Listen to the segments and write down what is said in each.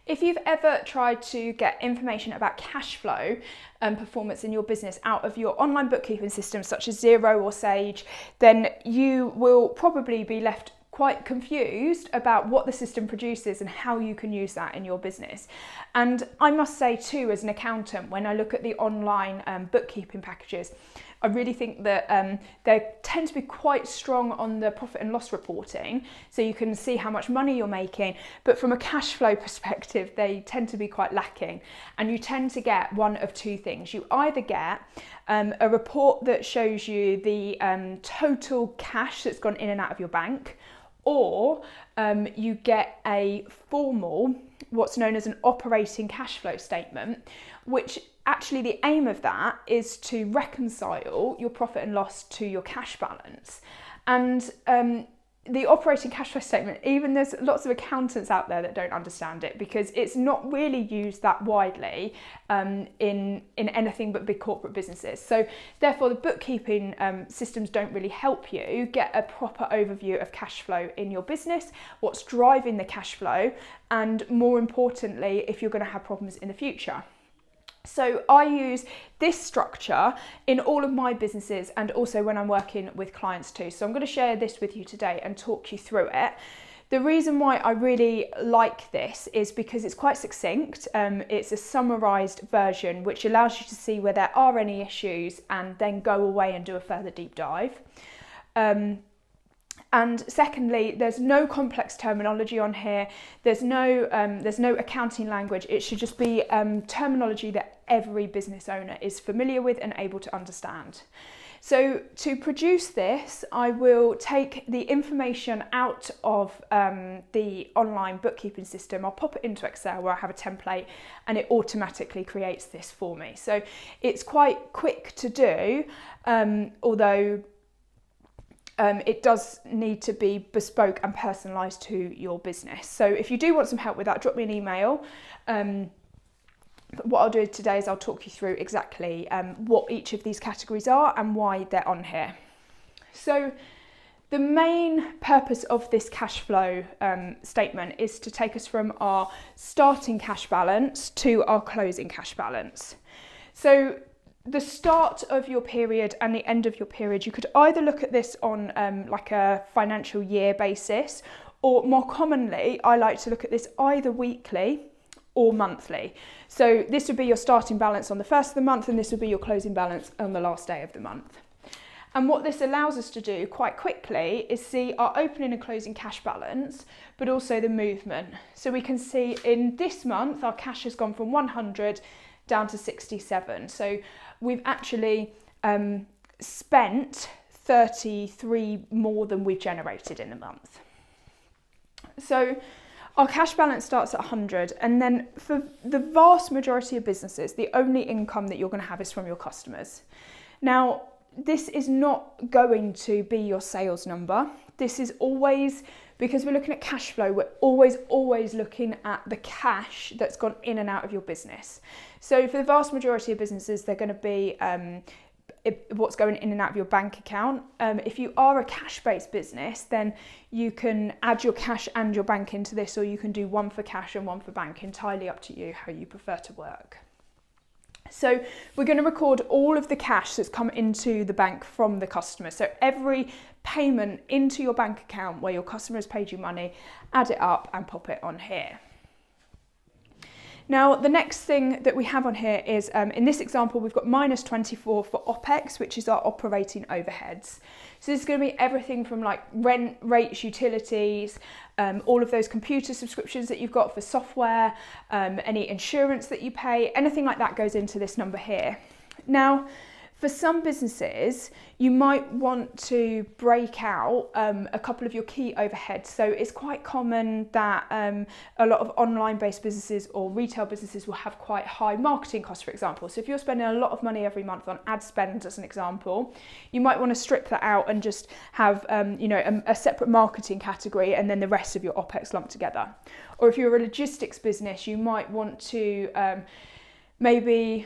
If you've ever tried to get information about cash flow and performance in your business out of your online bookkeeping systems such as Xero or Sage, then you will probably be left quite confused about what the system produces and how you can use that in your business. And I must say too, as an accountant, when I look at the online bookkeeping packages, I really think that they tend to be quite strong on the profit and loss reporting, so you can see how much money you're making, but from a cash flow perspective, they tend to be quite lacking. And you tend to get one of two things. You either get a report that shows you the total cash that's gone in and out of your bank, or you get a formal, what's known as an operating cash flow statement, which actually the aim of that is to reconcile your profit and loss to your cash balance. And the operating cash flow statement, even there's lots of accountants out there that don't understand it because it's not really used that widely in anything but big corporate businesses. So therefore the bookkeeping systems don't really help you get a proper overview of cash flow in your business, what's driving the cash flow, and more importantly, if you're going to have problems in the future. So I use this structure in all of my businesses and also when I'm working with clients too. So I'm going to share this with you today and talk you through it. The reason why I really like this is because it's quite succinct. It's a summarised version which allows you to see where there are any issues and then go away and do a further deep dive. And secondly, there's no complex terminology on here. There's no accounting language. It should just be terminology that every business owner is familiar with and able to understand. So to produce this, I will take the information out of the online bookkeeping system. I'll pop it into Excel where I have a template and it automatically creates this for me. So it's quite quick to do, although it does need to be bespoke and personalised to your business. So if you do want some help with that, drop me an email. But what I'll do today is I'll talk you through exactly what each of these categories are and why they're on here. So the main purpose of this cash flow statement is to take us from our starting cash balance to our closing cash balance. So the start of your period and the end of your period, you could either look at this on like a financial year basis, or more commonly, I like to look at this either weekly or monthly. So this would be your starting balance on the first of the month, and this would be your closing balance on the last day of the month. And what this allows us to do quite quickly is see our opening and closing cash balance, but also the movement. So we can see in this month, our cash has gone from 100 down to 67. So we've actually spent 33 more than we've generated in the month. So our cash balance starts at 100, and then for the vast majority of businesses, the only income that you're going to have is from your customers. Now, this is not going to be your sales number. This is always, because we're looking at cash flow, we're always looking at the cash that's gone in and out of your business. So for the vast majority of businesses, they're going to be what's going in and out of your bank account. If you are a cash-based business, then you can add your cash and your bank into this, or you can do one for cash and one for bank, entirely up to you how you prefer to work. So we're going to record all of the cash that's come into the bank from the customer. So every payment into your bank account where your customer has paid you money, add it up and pop it on here. Now, the next thing that we have on here is, in this example, we've got minus 24 for OPEX, which is our operating overheads. So this is going to be everything from like rent, rates, utilities, all of those computer subscriptions that you've got for software, any insurance that you pay, anything like that goes into this number here. Now, for some businesses, you might want to break out a couple of your key overheads. So it's quite common that a lot of online-based businesses or retail businesses will have quite high marketing costs, for example. So if you're spending a lot of money every month on ad spend, as an example, you might want to strip that out and just have a separate marketing category and then the rest of your OPEX lumped together. Or if you're a logistics business, you might want to maybe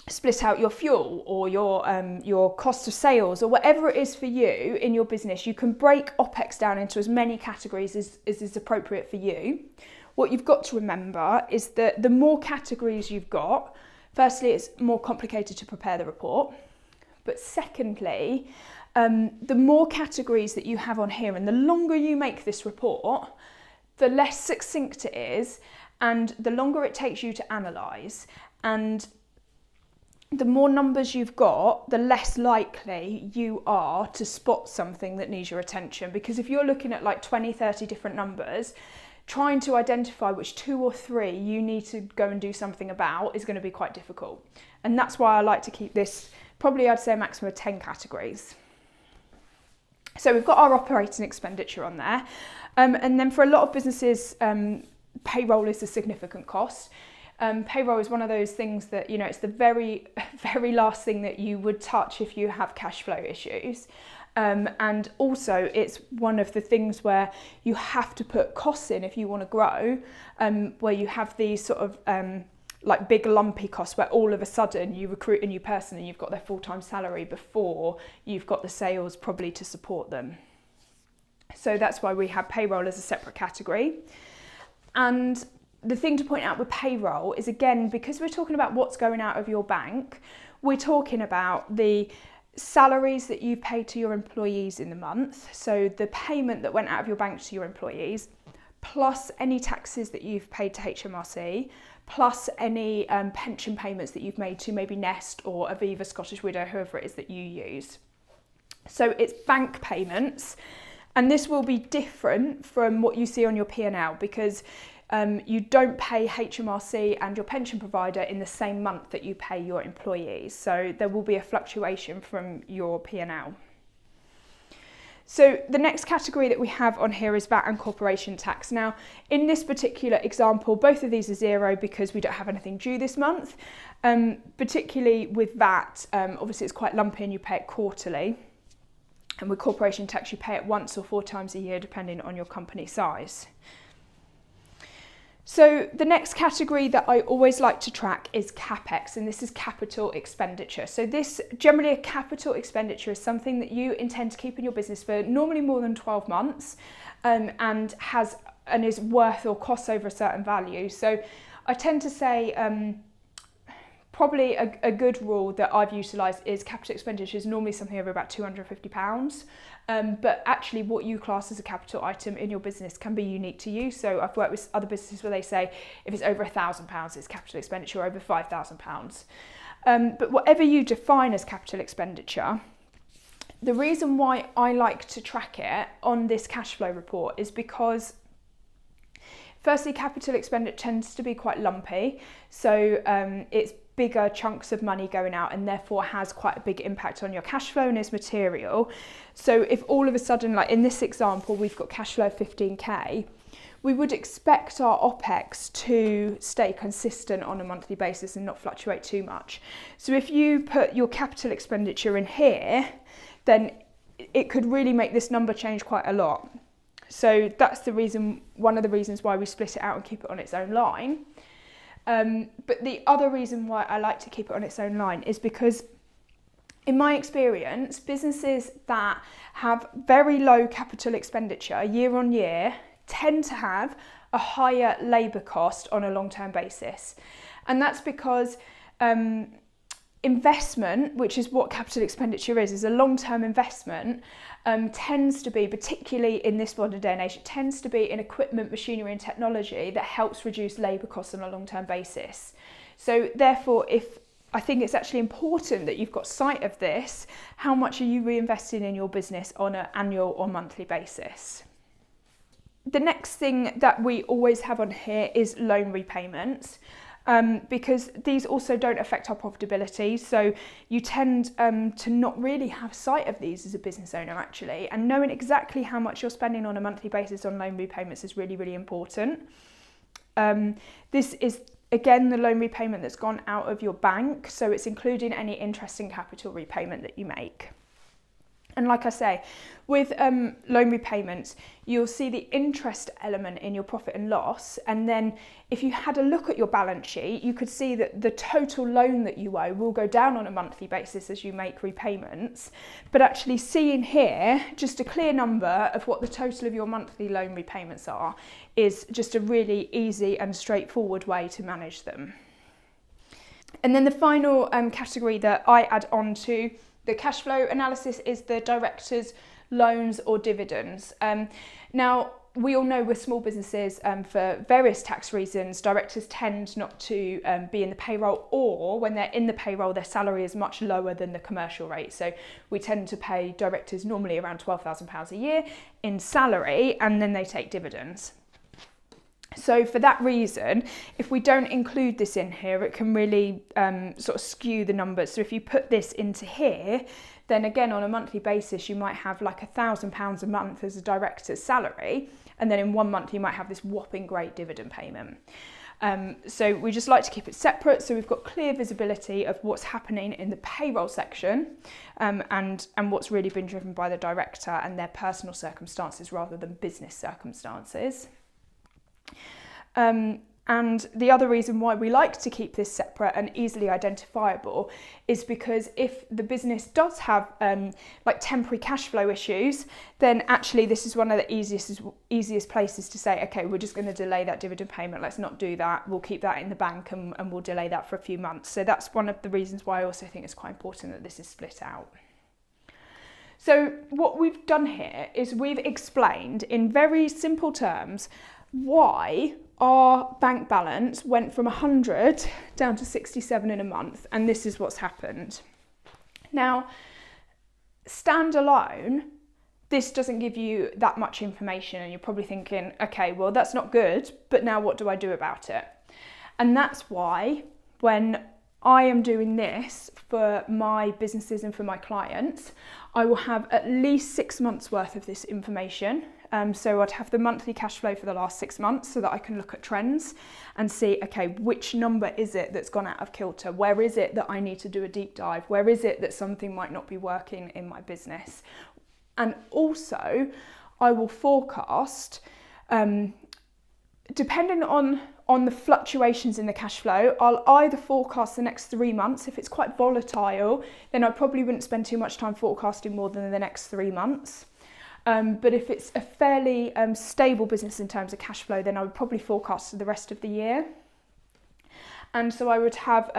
split out your fuel or your cost of sales, or whatever it is for you in your business. You can break OPEX down into as many categories as is appropriate for you. what you've got to remember is that the more categories you've got, firstly, it's more complicated to prepare the report. But secondly, the more categories that you have on here and the longer you make this report, the less succinct it is and the longer it takes you to analyse. And the more numbers you've got, the less likely you are to spot something that needs your attention. Because if you're looking at like 20, 30 different numbers, trying to identify which 2 or 3 you need to go and do something about is going to be quite difficult. And that's why I like to keep this, probably I'd say a maximum of 10 categories. So we've got our operating expenditure on there. And then for a lot of businesses, payroll is a significant cost. Payroll is one of those things that, it's the very, very last thing that you would touch if you have cash flow issues. And also it's one of the things where you have to put costs in if you want to grow, where you have these sort of like big lumpy costs where all of a sudden you recruit a new person and you've got their full-time salary before you've got the sales probably to support them. So that's why we have payroll as a separate category. And the thing to point out with payroll is, again, because we're talking about what's going out of your bank, we're talking about the salaries that you've paid to your employees in the month, so the payment that went out of your bank to your employees, plus any taxes that you've paid to HMRC, plus any pension payments that you've made to maybe Nest or Aviva, Scottish Widow, whoever it is that you use. So it's bank payments, and this will be different from what you see on your P&L because you don't pay HMRC and your pension provider in the same month that you pay your employees. So there will be a fluctuation from your P&L. So the next category that we have on here is VAT and corporation tax. Now, in this particular example, both of these are 0 because we don't have anything due this month. Particularly with VAT, obviously it's quite lumpy and you pay it quarterly. And with corporation tax, you pay it once or 4 times a year, depending on your company size. So the next category that I always like to track is CapEx, and this is capital expenditure. So this, generally a capital expenditure is something that you intend to keep in your business for normally more than 12 months and is worth or costs over a certain value. So I tend to say probably a good rule that I've utilised is capital expenditure is normally something over about £250. But actually what you class as a capital item in your business can be unique to you. So I've worked with other businesses where they say if it's over £1,000, it's capital expenditure, over £5,000. But whatever you define as capital expenditure, the reason why I like to track it on this cash flow report is because firstly, capital expenditure tends to be quite lumpy. So it's bigger chunks of money going out and therefore has quite a big impact on your cash flow and is material. So if all of a sudden, like in this example, we've got cash flow of 15k, we would expect our OPEX to stay consistent on a monthly basis and not fluctuate too much. So if you put your capital expenditure in here, then it could really make this number change quite a lot. So that's the reason, one of the reasons why we split it out and keep it on its own line. But the other reason why I like to keep it on its own line is because in my experience, businesses that have very low capital expenditure year on year tend to have a higher labour cost on a long-term basis. And that's because investment, which is what capital expenditure is a long-term investment, tends to be, particularly in this modern day and age, it tends to be in equipment, machinery and technology that helps reduce labour costs on a long-term basis. So therefore, I think it's actually important that you've got sight of this, how much are you reinvesting in your business on an annual or monthly basis? The next thing that we always have on here is loan repayments. Because these also don't affect our profitability. So you tend to not really have sight of these as a business owner actually, and knowing exactly how much you're spending on a monthly basis on loan repayments is really, really important. This is again the loan repayment that's gone out of your bank, so it's including any interest and capital repayment that you make. And like I say, with loan repayments, you'll see the interest element in your profit and loss. And then if you had a look at your balance sheet, you could see that the total loan that you owe will go down on a monthly basis as you make repayments. But actually seeing here, just a clear number of what the total of your monthly loan repayments are is just a really easy and straightforward way to manage them. And then the final category that I add on to the cash flow analysis is the directors' loans or dividends. Now, we all know with small businesses, for various tax reasons, directors tend not to be in the payroll, or when they're in the payroll, their salary is much lower than the commercial rate. So we tend to pay directors normally around £12,000 a year in salary, and then they take dividends. So for that reason, if we don't include this in here, it can really sort of skew the numbers. So if you put this into here, then again, on a monthly basis, you might have like £1,000 a month as a director's salary. And then in 1 month, you might have this whopping great dividend payment. So we just like to keep it separate. So we've got clear visibility of what's happening in the payroll section and what's really been driven by the director and their personal circumstances rather than business circumstances. And the other reason why we like to keep this separate and easily identifiable is because if the business does have like temporary cash flow issues, then actually this is one of the easiest places to say, okay, we're just going to delay that dividend payment. Let's not do that. We'll keep that in the bank and we'll delay that for a few months. So that's one of the reasons why I also think it's quite important that this is split out. So what we've done here is we've explained in very simple terms why our bank balance went from 100 down to 67 in a month, and this is what's happened. Now, standalone, this doesn't give you that much information, and you're probably thinking, okay, well, that's not good, but now what do I do about it? And that's why when I am doing this for my businesses and for my clients, I will have at least 6 months worth of this information. So I'd have the monthly cash flow for the last 6 months so that I can look at trends and see, okay, which number is it that's gone out of kilter? Where is it that I need to do a deep dive? Where is it that something might not be working in my business? And also, I will forecast, depending on the fluctuations in the cash flow, I'll either forecast the next 3 months. If it's quite volatile, then I probably wouldn't spend too much time forecasting more than the next 3 months. But if it's a fairly stable business in terms of cash flow, then I would probably forecast for the rest of the year. And so I would have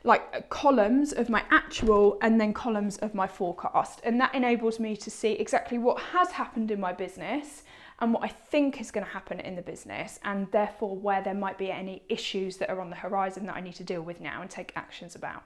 like columns of my actual and then columns of my forecast. And that enables me to see exactly what has happened in my business and what I think is going to happen in the business, and therefore where there might be any issues that are on the horizon that I need to deal with now and take actions about.